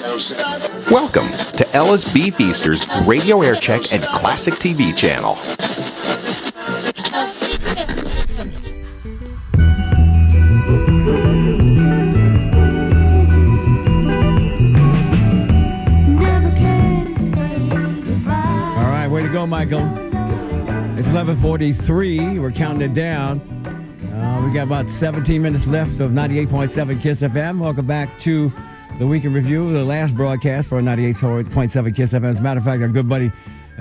Welcome to LSB Feaster's Radio Air Check and Classic TV channel. All right, way to go, Michael. It's 11:43. We're counting it down. We got about 17 minutes left of 98.7 KISS FM. Welcome back to the Weekend Review, the last broadcast for 98.7 KISS FM. As a matter of fact, our good buddy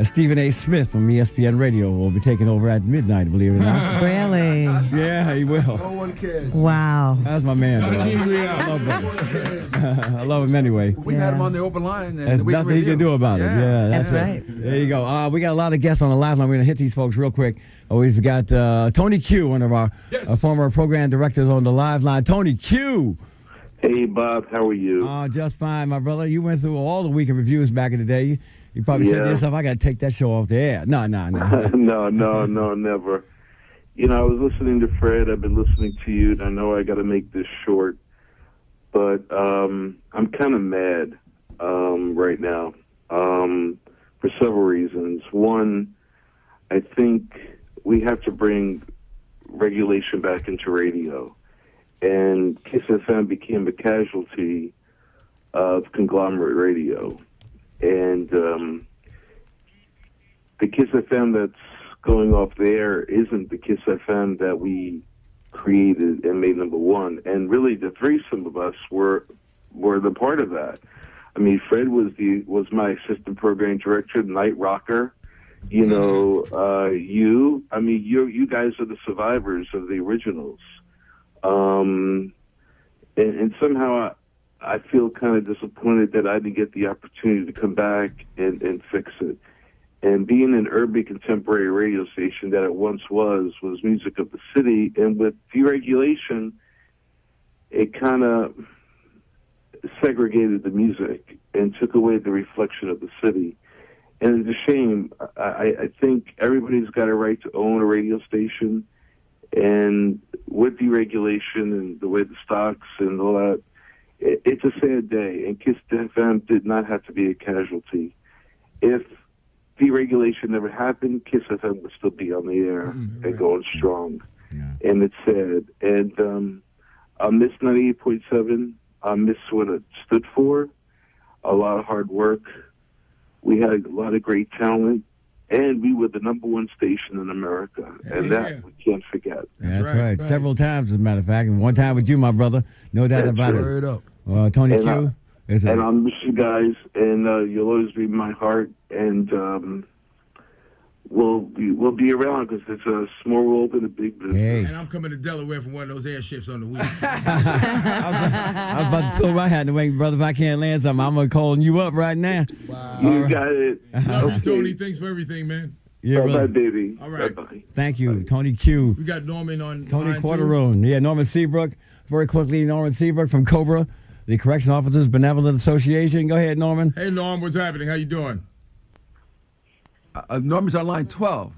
Stephen A. Smith from ESPN Radio will be taking over at midnight, believe it or not. Really? Yeah, he will. No one cares. Wow. That's my man. I love him. I love him anyway. We had him on the open line. There's nothing he can do about it. Yeah, that's it. right. There you go. We got a lot of guests on the live line. We're going to hit these folks real quick. We've got Tony Q, one of our former program directors on the live line. Tony Q. Hey, Bob. How are you? Just fine, my brother. You went through all the Weekend Reviews back in the day. You probably said to yourself, I got to take that show off the air. No. No, never. You know, I was listening to Fred. I've been listening to you, and I know I got to make this short. But I'm kind of mad right now for several reasons. One, I think we have to bring regulation back into radio. And KISS FM became a casualty of conglomerate radio. And the KISS FM that's going off there isn't the KISS FM that we created and made number one. And really, the threesome of us were the part of that. I mean, Fred was my assistant program director, night rocker. You know, you guys are the survivors of the originals. And somehow I feel kind of disappointed that I didn't get the opportunity to come back and fix it. And being an urban contemporary radio station that it once was music of the city, and with deregulation, it kind of segregated the music and took away the reflection of the city. And it's a shame. I think everybody's got a right to own a radio station, and with deregulation and the way the stocks and all that, it's a sad day, and KISS FM did not have to be a casualty. If deregulation never happened, KISS FM would still be on the air and going strong. Yeah. And it's sad. And I miss 98.7. I miss what it stood for. A lot of hard work. We had a lot of great talent. And we were the number one station in America, and that we can't forget. That's right. Several times, as a matter of fact, and one time with you, my brother. No doubt about it. Tony and Q. And I'll miss you guys, and you'll always be in my heart. And we'll be around because it's a small world and a big business. Hey. And I'm coming to Delaware from one of those airships on the weekend. I was about to throw my hat in the ring, brother. If I can't land something, I'm going to call you up right now. Wow. You got it. Love you, Tony. Thanks for everything, man. Yeah, bye, baby. All right. Bye-bye. Thank you, Bye. Tony Q. We got Norman on Tony Quarterone. Yeah, Norman Seabrook. Very quickly, Norman Seabrook from Cobra, the Correction Officers Benevolent Association. Go ahead, Norman. Hey, Norm, what's happening? How you doing? Norman's on line 12.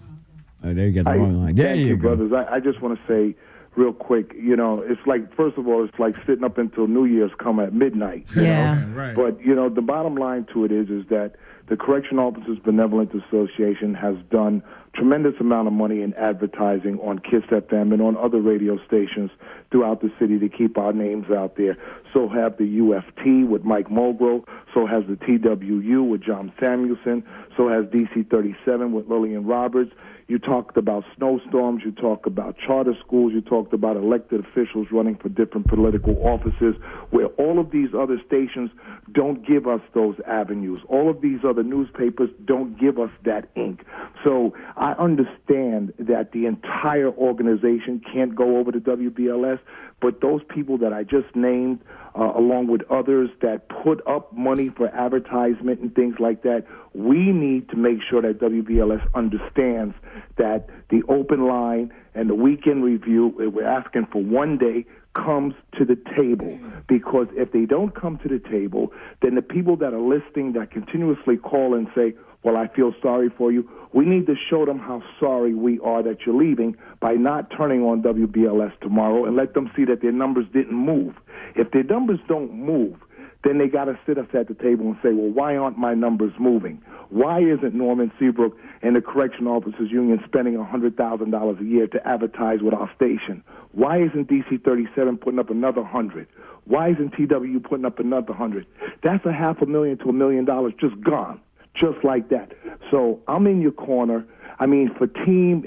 Oh, there you get the wrong line. There you go. Brothers. I just want to say real quick, you know, it's like, first of all, it's like sitting up until New Year's come at midnight. Yeah. Right. But, you know, the bottom line to it is that the Correction Officers Benevolent Association has done tremendous amount of money in advertising on KISS FM and on other radio stations throughout the city to keep our names out there. So have the UFT with Mike Mulgrew. So has the TWU with John Samuelson. So has DC 37 with Lillian Roberts. You talked about snowstorms. You talked about charter schools. You talked about elected officials running for different political offices, where all of these other stations don't give us those avenues. All of these other newspapers don't give us that ink. So I understand that the entire organization can't go over to WBLS, but those people that I just named, along with others that put up money for advertisement and things like that, we need to make sure that WBLS understands that the open line and the weekend review, we're asking for one day, comes to the table. Because if they don't come to the table, then the people that are listening that continuously call and say, well, I feel sorry for you, we need to show them how sorry we are that you're leaving by not turning on WBLS tomorrow and let them see that their numbers didn't move. If their numbers don't move, then they got to sit us at the table and say, well, why aren't my numbers moving? Why isn't Norman Seabrook and the Correctional Officers Union spending $100,000 a year to advertise with our station? Why isn't DC 37 putting up another 100? Why isn't TWU putting up another 100? That's $500,000 to $1 million just gone, just like that. So I'm in your corner. I mean, for team,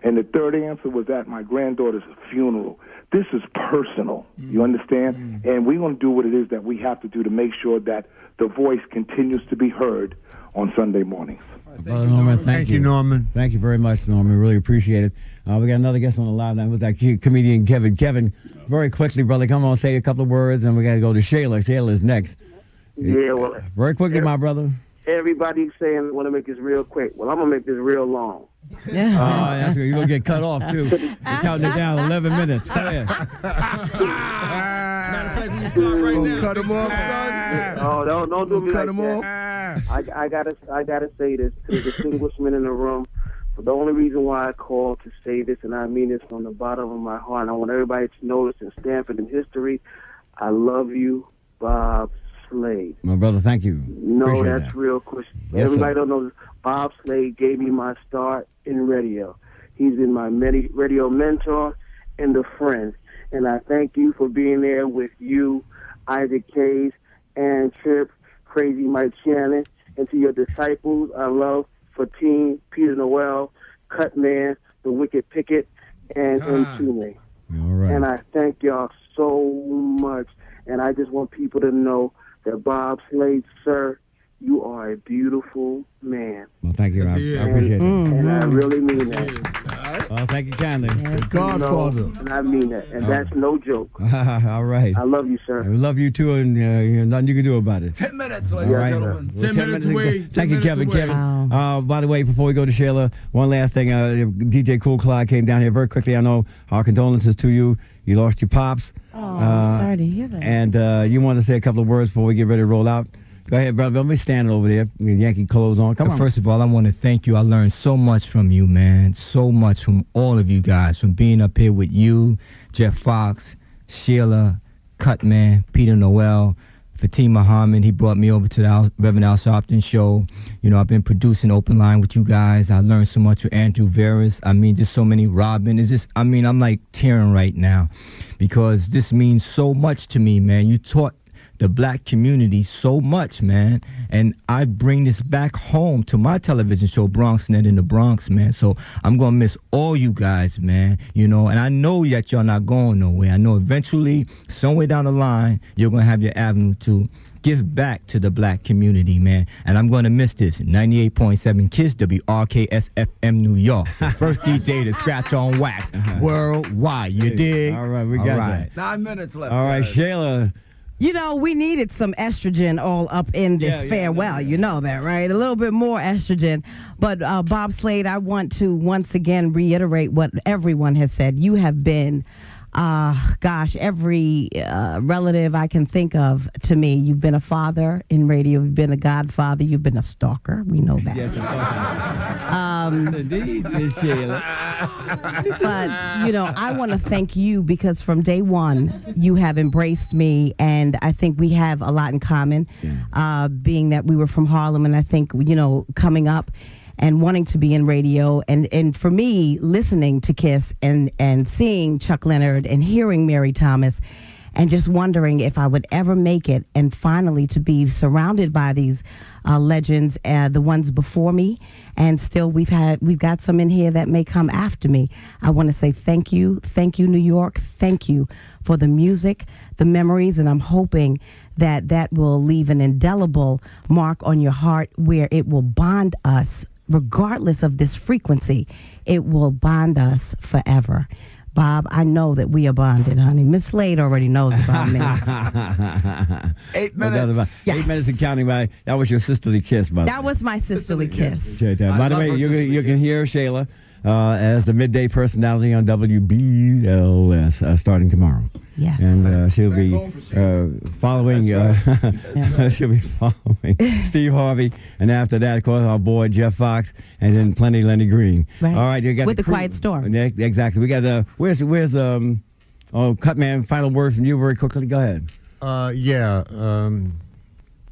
and the third answer was at my granddaughter's funeral. This is personal, you understand? And we're going to do what it is that we have to do to make sure that the voice continues to be heard on Sunday mornings. Brother Norman, thank you, Norman. Thank you very much, Norman. Really appreciate it. We got another guest on the line now with that comedian Kevin. Kevin, very quickly, brother, come on, say a couple of words, and we got to go to Shaila. Shaila is next. Yeah, well, very quickly, my brother. Everybody's saying want to make this real quick. Well, I'm gonna make this real long. Yeah. That's good. You're gonna get cut off too. We're counting it down 11 minutes. Go ahead. Matter of fact, we start right now. Cut him off, son. Oh, don't do me cut like him that. off. I gotta say this to the distinguished men in the room. For the only reason why I called to say this, and I mean this from the bottom of my heart, and I want everybody to know this and stamp it in history. I love you, Bob Slade. My brother, thank you. No, appreciate that's that. real question. Yes, Everybody sir. don't know this. Bob Slade gave me my start in radio. He's been my radio mentor and a friend. And I thank you for being there with you, Isaac Case, and Chip, Crazy Mike Shannon, and to your disciples, I love Fatim, Peter Noel, Cutman, The Wicked Picket, and Mtume. All right. And I thank y'all so much. And I just want people to know that Bob Slade, sir, you are a beautiful man. Well, thank you. Yes, I he is. appreciate that. And I really mean that. Well, thank you kindly. The Godfather. And I mean that. And that's no joke. All right. I love you, sir. We love you too, and nothing you can do about it. 10 minutes, All ladies right. and gentlemen. Well, 10 minutes away. Thank you, 10 Kevin. minutes Kevin. away. By the way, before we go to Shaila, one last thing. DJ Cool Clyde came down here very quickly. I know our condolences to you. You lost your pops. Oh, I'm sorry to hear that. And you want to say a couple of words before we get ready to roll out? Go ahead, brother. Let me stand over there with Yankee clothes on. Come on. First of all, I want to thank you. I learned so much from you, man. So much from all of you guys. From being up here with you, Jeff Fox, Sheila, Cutman, Peter Noel, Fatima Harmon. He brought me over to the Reverend Al Sharpton show. You know, I've been producing Open Line with you guys. I learned so much with Andrew Veras. I mean, just so many. Robin. It's just, I mean, I'm like tearing right now because this means so much to me, man. You taught the black community so much, man. And I bring this back home to my television show, BronxNet in the Bronx, man. So I'm going to miss all you guys, man. You know, and I know that y'all not going nowhere. I know eventually, somewhere down the line, you're going to have your avenue to give back to the black community, man. And I'm going to miss this. 98.7 KISS, WRKS FM New York. The first DJ to scratch on wax worldwide. You dig? All right, we got that. 9 minutes left. All right, guys. Shayla. You know, we needed some estrogen all up in this farewell. You know that, right? A little bit more estrogen. But Bob Slade, I want to once again reiterate what everyone has said. You have been, every relative I can think of to me. You've been a father in radio. You've been a godfather. You've been a stalker. We know that. Yes, indeed, Miss Shayla. But, you know, I want to thank you because from day one, you have embraced me, and I think we have a lot in common, being that we were from Harlem, and I think, you know, coming up and wanting to be in radio, and for me, listening to KISS and seeing Chuck Leonard and hearing Mary Thomas, and just wondering if I would ever make it, and finally to be surrounded by these legends, the ones before me, and still we've got some in here that may come after me. I want to say thank you, New York, thank you for the music, the memories, and I'm hoping that will leave an indelible mark on your heart where it will bond us, regardless of this frequency. It will bond us forever. Bob, I know that we are bonded, honey. Miss Slade already knows about me. 8 minutes. Yes. 8 minutes and counting. That was your sisterly kiss, by the way. That was my sisterly kiss. By the way, you can hear Shayla as the midday personality on WBLS starting tomorrow. Yes. And she'll be following. She'll be following Steve Harvey, and after that, of course, our boy Jeff Fox, and then plenty Lenny Green. Right. All right, you got with the Quiet Storm. Exactly. We got where's Cutman? Final word from you, very quickly. Go ahead. Yeah.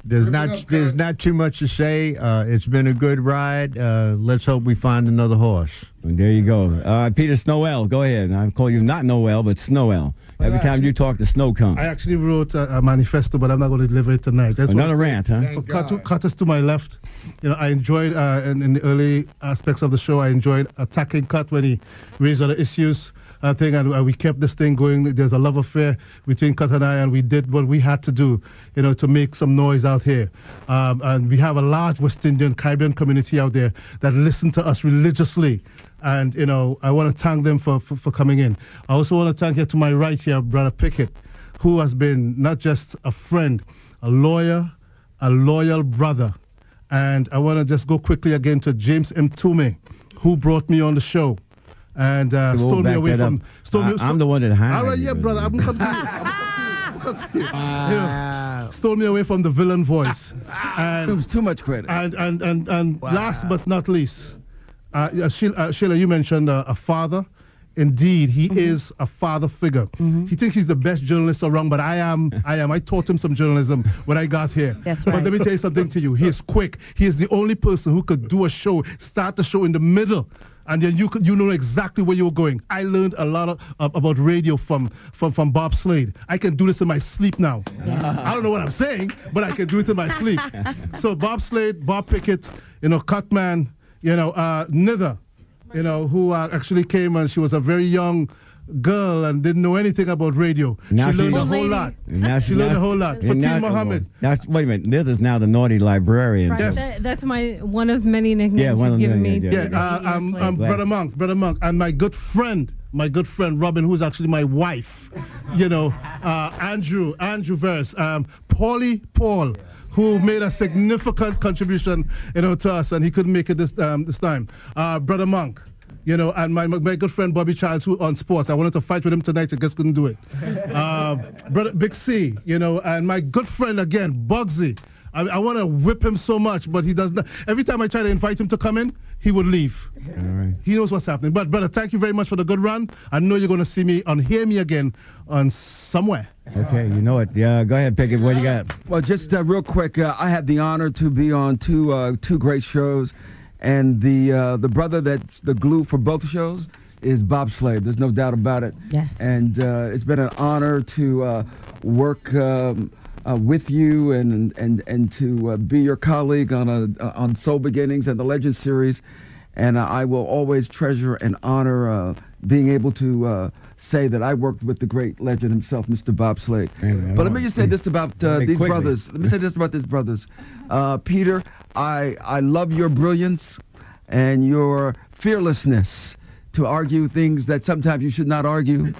There's not too much to say. It's been a good ride. Let's hope we find another horse. Well, there you go. Peter Snowell, go ahead. I call you not Noel, but Snowell. Every time you talk, the snow comes. I actually wrote a manifesto, but I'm not going to deliver it tonight. That's another rant, huh? For cutters to my left, I enjoyed in the early aspects of the show. I enjoyed attacking Cut when he raised other issues. And we kept this thing going. There's a love affair between Cut and I, and we did what we had to do, to make some noise out here. And we have a large West Indian Caribbean community out there that listen to us religiously. And, I want to thank them for coming in. I also want to thank here to my right here, Brother Pickett, who has been not just a friend, a lawyer, a loyal brother. And I want to just go quickly again to James M. Toomey, who brought me on the show. And stole me away from. I'm the one that hired. All right, yeah, brother. I'm gonna come to you. Stole me away from the villain voice. And it was too much credit. And last but not least, Shaila, you mentioned a father. Indeed, he is a father figure. He thinks he's the best journalist around, but I am. I taught him some journalism when I got here. That's right. But let me tell you something to you. He is quick. He is the only person who could do a show, start the show in the middle, and then you know exactly where you were going. I learned a lot about radio from Bob Slade. I can do this in my sleep now. I don't know what I'm saying, but I can do it in my sleep. So Bob Slade, Bob Pickett, Cutman, Nither, who actually came, and she was a very young girl and didn't know anything about radio. Now she learned a whole lot. She learned a whole lot. Fatima Muhammad. Wait a minute. This is now the naughty librarian. Right. Yes. That's one of many nicknames you've given me. Brother Monk, and my good friend Robin, who's actually my wife. Andrew Verse, Paul, who made a significant contribution, to us, and he couldn't make it this time. Brother Monk. And my good friend Bobby Childs, who on sports. I wanted to fight with him tonight, I just couldn't do it. Brother Big C, and my good friend again, Bugsy. I want to whip him so much, but he does not. Every time I try to invite him to come in, he would leave. All right. He knows what's happening. But brother, thank you very much for the good run. I know you're going to see me hear me again on somewhere. Okay, you know it. Yeah, go ahead, Pickett. What do you got? Well, just real quick, I had the honor to be on two great shows. And the brother that's the glue for both shows is Bob Slade. There's no doubt about it. Yes. And it's been an honor to work with you and to be your colleague on Soul Beginnings and the Legend series. And I will always treasure and honor being able to say that I worked with the great legend himself, Mr. Bob Slade. But let me just say this about these brothers. Let me say this about these brothers. Peter, I love your brilliance and your fearlessness to argue things that sometimes you should not argue.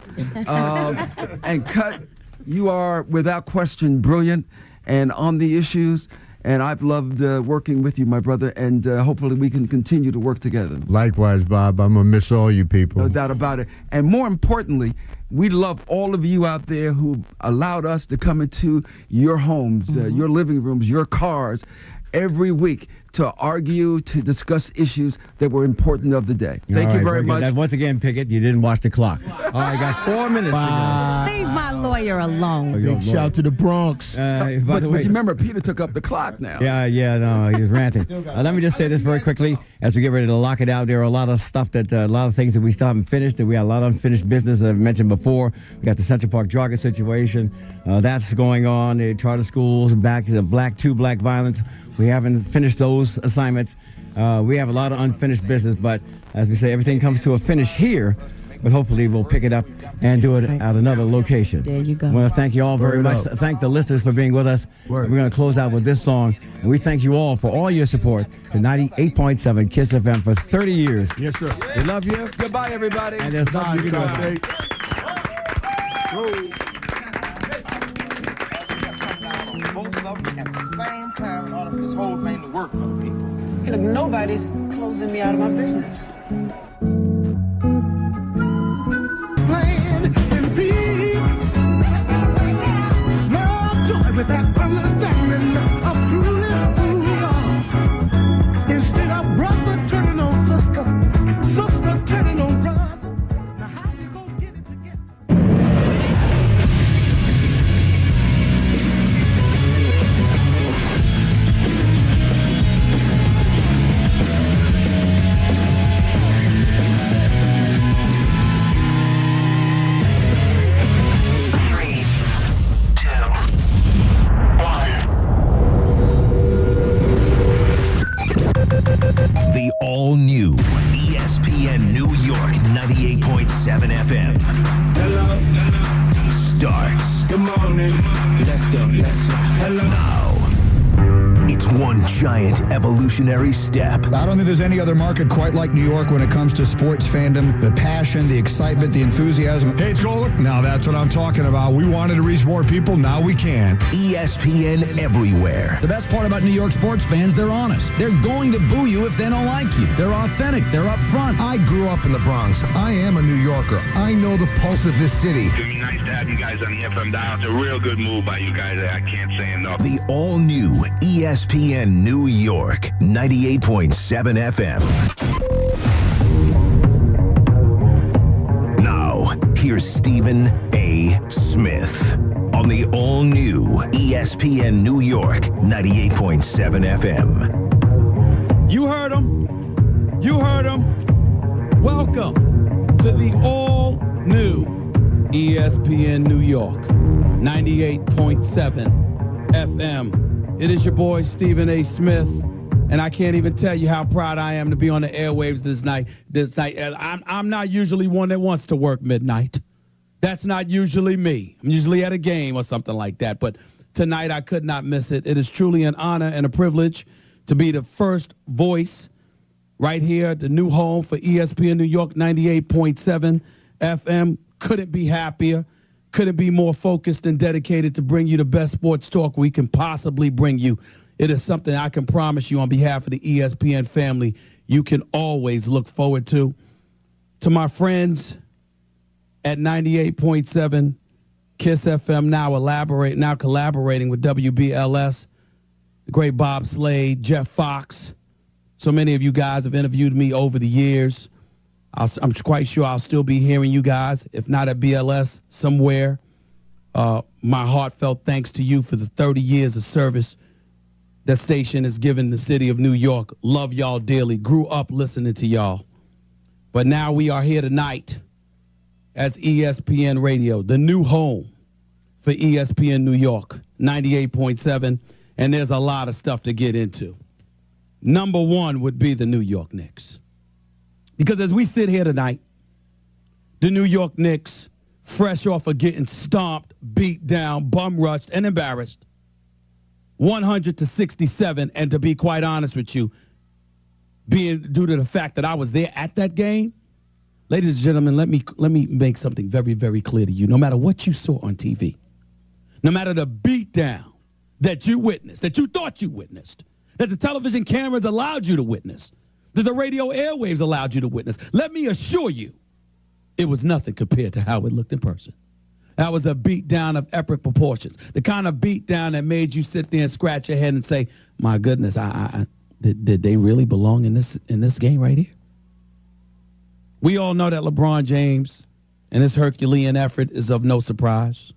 And Cut, you are without question brilliant and on the issues. And I've loved working with you, my brother, and hopefully we can continue to work together. Likewise, Bob. I'm going to miss all you people. No doubt about it. And more importantly, we love all of you out there who allowed us to come into your homes, your living rooms, your cars every week to argue, to discuss issues that were important of the day. Thank you very much. Once again, Pickett, you didn't watch the clock. All right, got 4 minutes to go. Leave my lawyer alone. Big shout to the Bronx. But you remember, Peter took up the clock now. Yeah, no, he was ranting. Let me just say this very quickly as we get ready to lock it out. There are a lot of stuff a lot of things that we still haven't finished. That we got a lot of unfinished business that I've mentioned before. We got the Central Park Jargon situation. That's going on. The charter schools, back to the two black violence. We haven't finished those assignments. We have a lot of unfinished business, but as we say, everything comes to a finish here. But hopefully we'll pick it up and do it at another location. There you go. I want to thank you all very much. Thank the listeners for being with us. We're going to close out with this song. And we thank you all for all your support to 98.7 KISS FM for 30 years. Yes, sir. We love you. Goodbye, everybody. And there's nothing you can do. Both of them at the same time in order for this whole thing to work for the people. Hey, look, nobody's closing me out of my business. Land in peace, love, joy, with that understanding of truly who you are. Instead of brother turning on sister, sister turning on brother. Now how you gonna get it together? one giant evolutionary step. I don't think there's any other market quite like New York when it comes to sports fandom. The passion, the excitement, the enthusiasm. Hey, it's Golick. Now that's what I'm talking about. We wanted to reach more people. Now we can. ESPN everywhere. The best part about New York sports fans, they're honest. They're going to boo you if they don't like you. They're authentic. They're up front. I grew up in the Bronx. I am a New Yorker. I know the pulse of this city. It's be nice to have you guys on the FM dial. It's a real good move by you guys. I can't say enough. The all-new ESPN New York, 98.7 FM. Now, here's Stephen A. Smith on the all-new ESPN New York, 98.7 FM. You heard him. You heard him. Welcome to the all-new ESPN New York, 98.7 FM. It is your boy, Stephen A. Smith, and I can't even tell you how proud I am to be on the airwaves this night. I'm not usually one that wants to work midnight. That's not usually me. I'm usually at a game or something like that, but tonight I could not miss it. It is truly an honor and a privilege to be the first voice right here at the new home for ESPN New York, 98.7 FM. Couldn't be happier. Couldn't be more focused and dedicated to bring you the best sports talk we can possibly bring you. It is something I can promise you on behalf of the ESPN family you can always look forward to. To my friends at 98.7 KISS FM, now collaborating with WBLS, the great Bob Slade, Jeff Fox. So many of you guys have interviewed me over the years. I'm quite sure I'll still be hearing you guys, if not at BLS, somewhere. My heartfelt thanks to you for the 30 years of service that station has given the city of New York. Love y'all dearly. Grew up listening to y'all. But now we are here tonight as ESPN Radio, the new home for ESPN New York, 98.7. And there's a lot of stuff to get into. Number one would be the New York Knicks. Because as we sit here tonight, the New York Knicks, fresh off of getting stomped, beat down, bum rushed, and embarrassed, 100-67, and to be quite honest with you, being due to the fact that I was there at that game, ladies and gentlemen, let me make something very, very clear to you. No matter what you saw on TV, no matter the beatdown that you witnessed, that you thought you witnessed, that the television cameras allowed you to witness, that the radio airwaves allowed you to witness, let me assure you, it was nothing compared to how it looked in person. That was a beatdown of epic proportions. The kind of beatdown that made you sit there and scratch your head and say, my goodness, did they really belong in this game right here? We all know that LeBron James and his Herculean effort is of no surprise.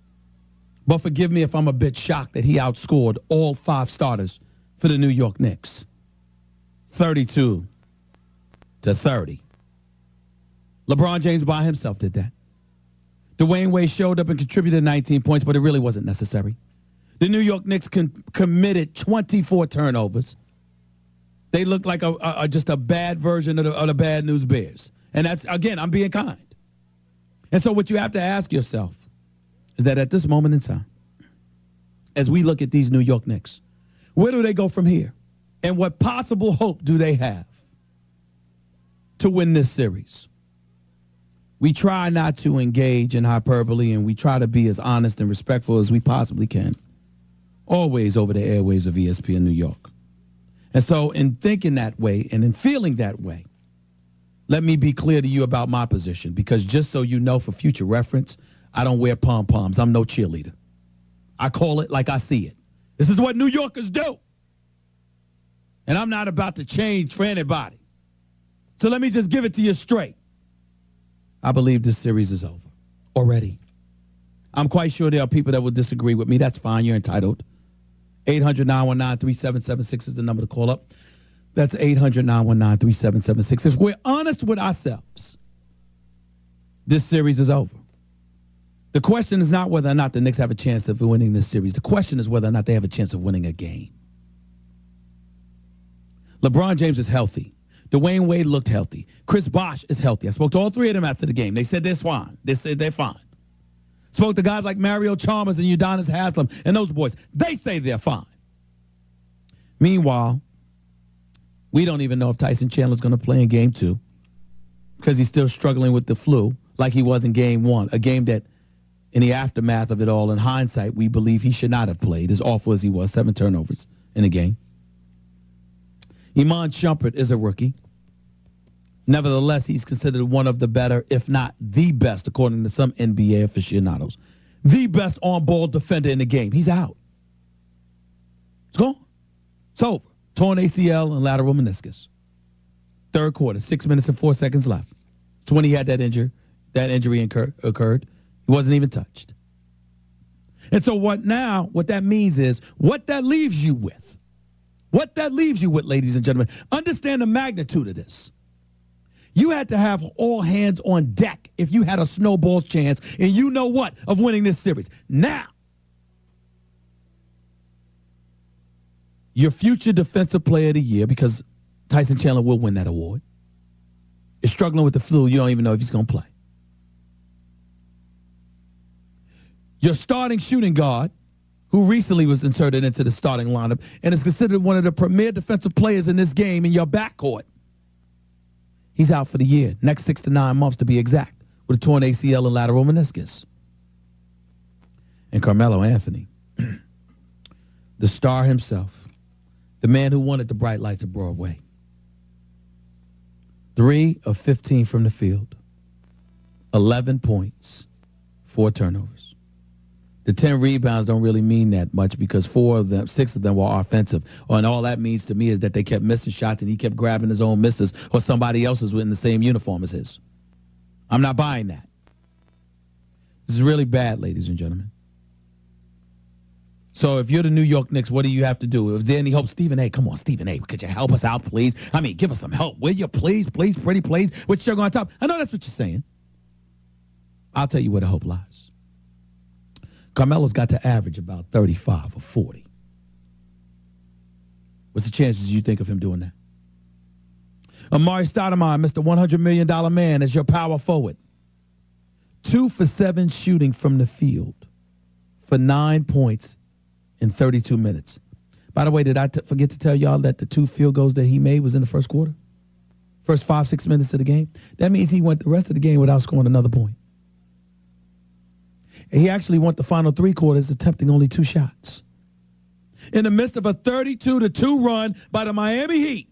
But forgive me if I'm a bit shocked that he outscored all 5 starters for the New York Knicks. 32-30. LeBron James by himself did that. Dwayne Wade showed up and contributed 19 points, but it really wasn't necessary. The New York Knicks committed 24 turnovers. They looked like just a bad version of the Bad News Bears. And that's, again, I'm being kind. And so what you have to ask yourself is that at this moment in time, as we look at these New York Knicks, where do they go from here? And what possible hope do they have to win this series? We try not to engage in hyperbole, and we try to be as honest and respectful as we possibly can, always over the airwaves of ESPN New York. And so in thinking that way and in feeling that way, let me be clear to you about my position, because just so you know, for future reference, I don't wear pom-poms. I'm no cheerleader. I call it like I see it. This is what New Yorkers do. And I'm not about to change for anybody. So let me just give it to you straight. I believe this series is over already. I'm quite sure there are people that will disagree with me. That's fine. You're entitled. 800-919-3776 is the number to call up. That's 800-919-3776. If we're honest with ourselves, this series is over. The question is not whether or not the Knicks have a chance of winning this series. The question is whether or not they have a chance of winning a game. LeBron James is healthy. Dwayne Wade looked healthy. Chris Bosh is healthy. I spoke to all 3 of them after the game. They said they're fine. They said they're fine. Spoke to guys like Mario Chalmers and Udonis Haslam and those boys. They say they're fine. Meanwhile, we don't even know if Tyson Chandler's going to play in Game 2 because he's still struggling with the flu like he was in Game 1, a game that in the aftermath of it all, in hindsight, we believe he should not have played, as awful as he was, 7 turnovers in the game. Iman Shumpert is a rookie. Nevertheless, he's considered one of the better, if not the best, according to some NBA aficionados, the best on-ball defender in the game. He's out. It's gone. It's over. Torn ACL and lateral meniscus. Third quarter, 6 minutes and 4 seconds left. It's when he had that injury occurred. He wasn't even touched. And so what that means is what that leaves you with. What that leaves you with, ladies and gentlemen, understand the magnitude of this. You had to have all hands on deck if you had a snowball's chance, and you know what, of winning this series. Now, your future defensive player of the year, because Tyson Chandler will win that award, is struggling with the flu. You don't even know if he's going to play. Your starting shooting guard, who recently was inserted into the starting lineup and is considered one of the premier defensive players in this game in your backcourt, he's out for the year, next 6 to 9 months to be exact, with a torn ACL and lateral meniscus. And Carmelo Anthony, the star himself, the man who wanted the bright lights of Broadway. 3 of 15 from the field, 11 points, 4 turnovers. The 10 rebounds don't really mean that much because 6 of them were offensive. And all that means to me is that they kept missing shots and he kept grabbing his own misses or somebody else's in the same uniform as his. I'm not buying that. This is really bad, ladies and gentlemen. So if you're the New York Knicks, what do you have to do? If there's any hope, Stephen A., come on, Stephen A., could you help us out, please? I mean, give us some help, will you? Please, please, pretty please, with sugar on top. I know that's what you're saying. I'll tell you where the hope lies. Carmelo's got to average about 35 or 40. What's the chances you think of him doing that? Amari Stoudemire, Mr. $100 million man, is your power forward. 2 for 7 shooting from the field for 9 points in 32 minutes. By the way, did I forget to tell y'all that the 2 field goals that he made was in the first quarter? First 5-6 minutes of the game? That means he went the rest of the game without scoring another point. And he actually went the final 3 quarters attempting only 2 shots. In the midst of a 32-2 run by the Miami Heat,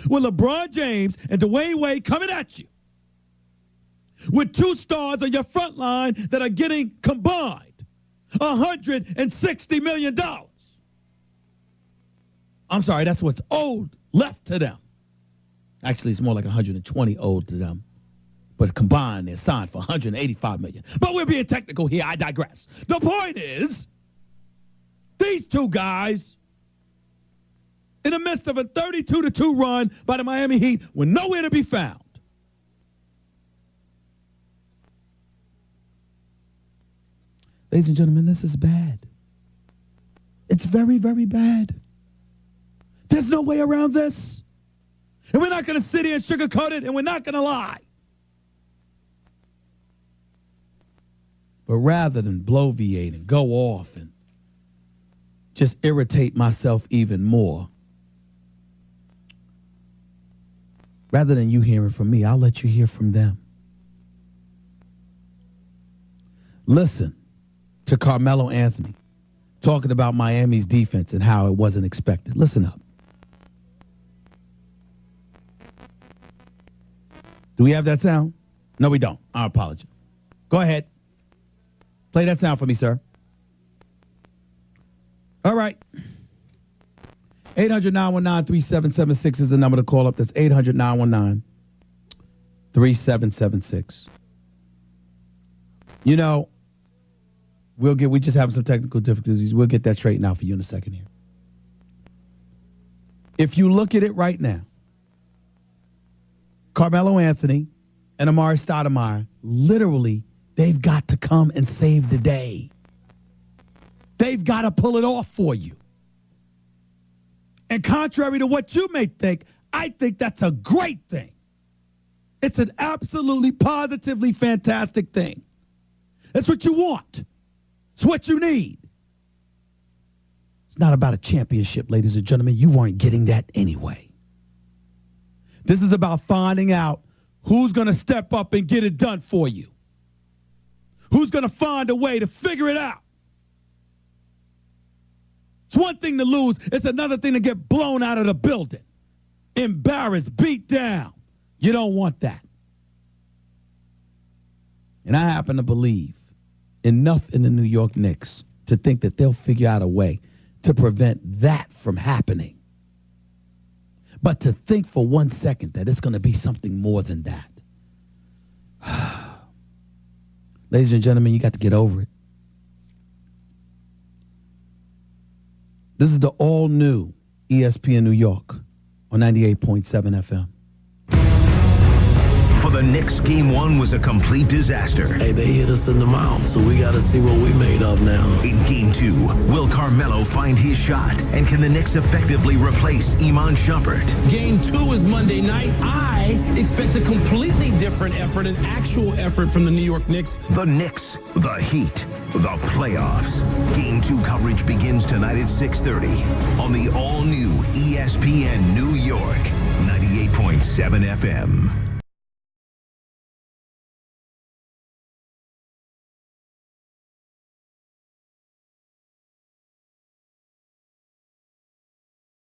with LeBron James and Dwayne Wade coming at you, with 2 stars on your front line that are getting combined $160 million. I'm sorry, that's what's owed left to them. Actually, it's more like 120 owed to them. But combined, they're signed for $185 million. But we're being technical here. I digress. The point is, these 2 guys, in the midst of a 32-2 run by the Miami Heat, were nowhere to be found. Ladies and gentlemen, this is bad. It's very, very bad. There's no way around this. And we're not going to sit here and sugarcoat it, and we're not going to lie. But rather than bloviate and go off and just irritate myself even more, rather than you hearing from me, I'll let you hear from them. Listen to Carmelo Anthony talking about Miami's defense and how it wasn't expected. Listen up. Do we have that sound? No, we don't. I apologize. Go ahead. Play that sound for me, sir. All right. 800-919-3776 is the number to call up. That's 800-919-3776. You know, we just have some technical difficulties. We'll get that straightened out for you in a second here. If you look at it right now, Carmelo Anthony and Amari Stoudemire, literally, they've got to come and save the day. They've got to pull it off for you. And contrary to what you may think, I think that's a great thing. It's an absolutely positively fantastic thing. That's what you want. It's what you need. It's not about a championship, ladies and gentlemen. You weren't getting that anyway. This is about finding out who's going to step up and get it done for you. Who's going to find a way to figure it out? It's one thing to lose. It's another thing to get blown out of the building. Embarrassed, beat down. You don't want that. And I happen to believe enough in the New York Knicks to think that they'll figure out a way to prevent that from happening. But to think for 1 second that it's going to be something more than that. Ladies and gentlemen, you got to get over it. This is the all-new ESPN New York on 98.7 FM. For the Knicks, Game 1 was a complete disaster. Hey, they hit us in the mouth, so we got to see what we made of now. In Game 2, will Carmelo find his shot? And can the Knicks effectively replace Iman Shumpert? Game 2 is Monday night. I expect a completely different effort, an actual effort from the New York Knicks. The Knicks, the Heat, the playoffs. Game 2 coverage begins tonight at 6:30 on the all-new ESPN New York, 98.7 FM.